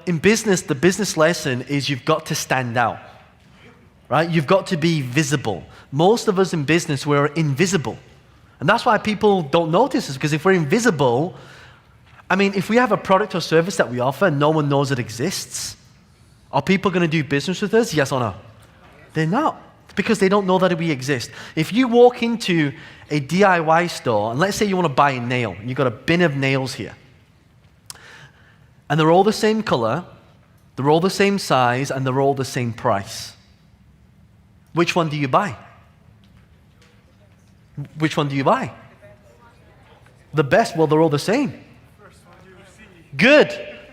in business, the business lesson is you've got to stand out, right? You've got to be visible. Most of us in business, we're invisible. And that's why people don't notice us, because if we're invisible, I mean, if we have a product or service that we offer and no one knows it exists, are people going to do business with us? Yes or no? They're not, because they don't know that we exist. If you walk into a DIY store, and let's say you want to buy a nail, and you've got a bin of nails here, and they're all the same color, they're all the same size, and they're all the same price. Which one do you buy? Which one do you buy? The best. Well, they're all the same. Good.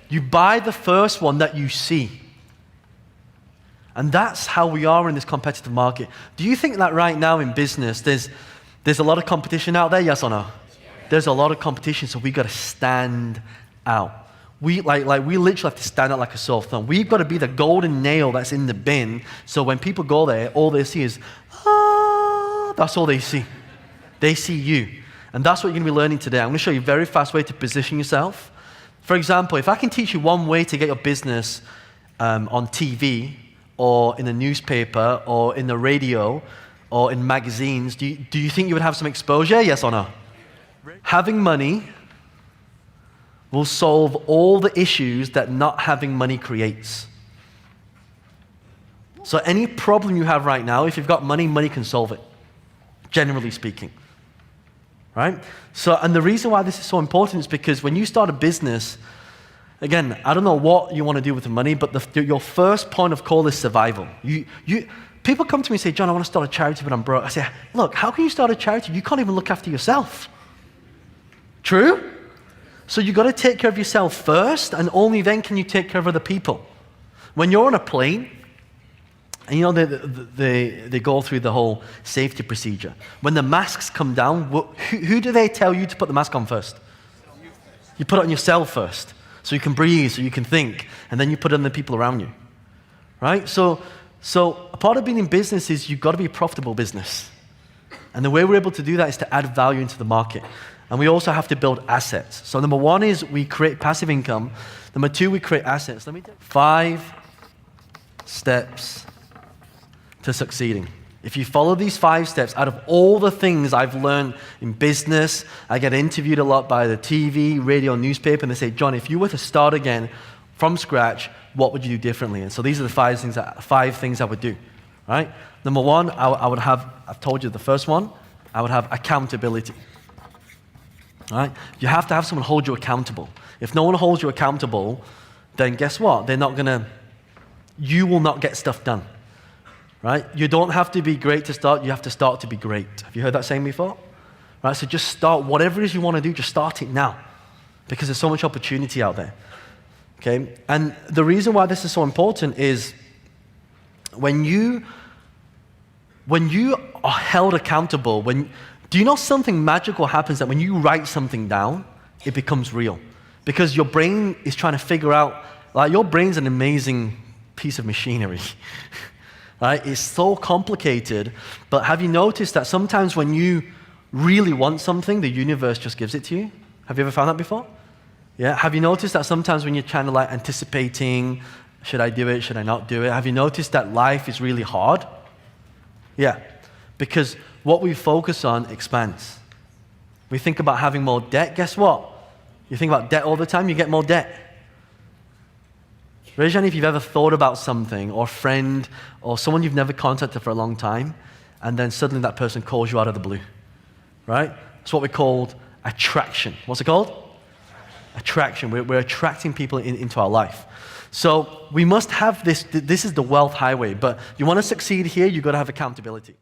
You buy the first one that you see. And that's how we are in this competitive market. Do you think that right now in business, there's a lot of competition out there? Yes or no? There's a lot of competition, so we've got to stand out. We literally have to stand out like a sore thumb. We've got to be the golden nail that's in the bin, so when people go there, all they see is, that's all they see. They see you. And that's what you're going to be learning today. I'm going to show you a very fast way to position yourself. For example, if I can teach you one way to get your business on TV or in a newspaper or in the radio or in magazines, do you think you would have some exposure? Yes or no? Having money will solve all the issues that not having money creates. So any problem you have right now, if you've got money, money can solve it, generally speaking. Right? So, and the reason why this is so important is because when you start a business, again, I don't know what you want to do with the money, but your first point of call is survival. People come to me and say, John, I want to start a charity, but I'm broke. I say, look, how can you start a charity? You can't even look after yourself. True? So you've got to take care of yourself first, and only then can you take care of other people. When you're on a plane, and you know, they go through the whole safety procedure. When the masks come down, who do they tell you to put the mask on first? You put it on yourself first, so you can breathe, so you can think, and then you put it on the people around you, right? So a part of being in business is you've got to be a profitable business. And the way we're able to do that is to add value into the market. And we also have to build assets. So number one is we create passive income. Number two, we create assets. Let me take 5 steps to succeeding. If you follow these 5 steps, out of all the things I've learned in business, I get interviewed a lot by the TV, radio, newspaper, and they say, John, if you were to start again from scratch, what would you do differently? And so these are the 5 things I would do, right? Number one, I would have, I've told you the first one, I would have accountability, right? You have to have someone hold you accountable. If no one holds you accountable, then guess what? You will not get stuff done. Right? You don't have to be great to start, you have to start to be great. Have you heard that saying before? Right? So just start, whatever it is you want to do, just start it now. Because there's so much opportunity out there. Okay? And the reason why this is so important is when you are held accountable, do you know something magical happens that when you write something down, it becomes real? Because your brain is trying to figure out, like your brain's an amazing piece of machinery. Right? It's so complicated, but have you noticed that sometimes when you really want something, the universe just gives it to you? Have you ever found that before? Yeah? Have you noticed that sometimes when you're kind of like anticipating, should I do it, should I not do it? Have you noticed that life is really hard? Yeah, because what we focus on expands. We think about having more debt, guess what? You think about debt all the time, you get more debt. Raise your hand if you've ever thought about something, or a friend, or someone you've never contacted for a long time, and then suddenly that person calls you out of the blue, right? It's what we called attraction. What's it called? Attraction. We're attracting people into our life. So we must have this is the wealth highway, but you want to succeed here, you've got to have accountability.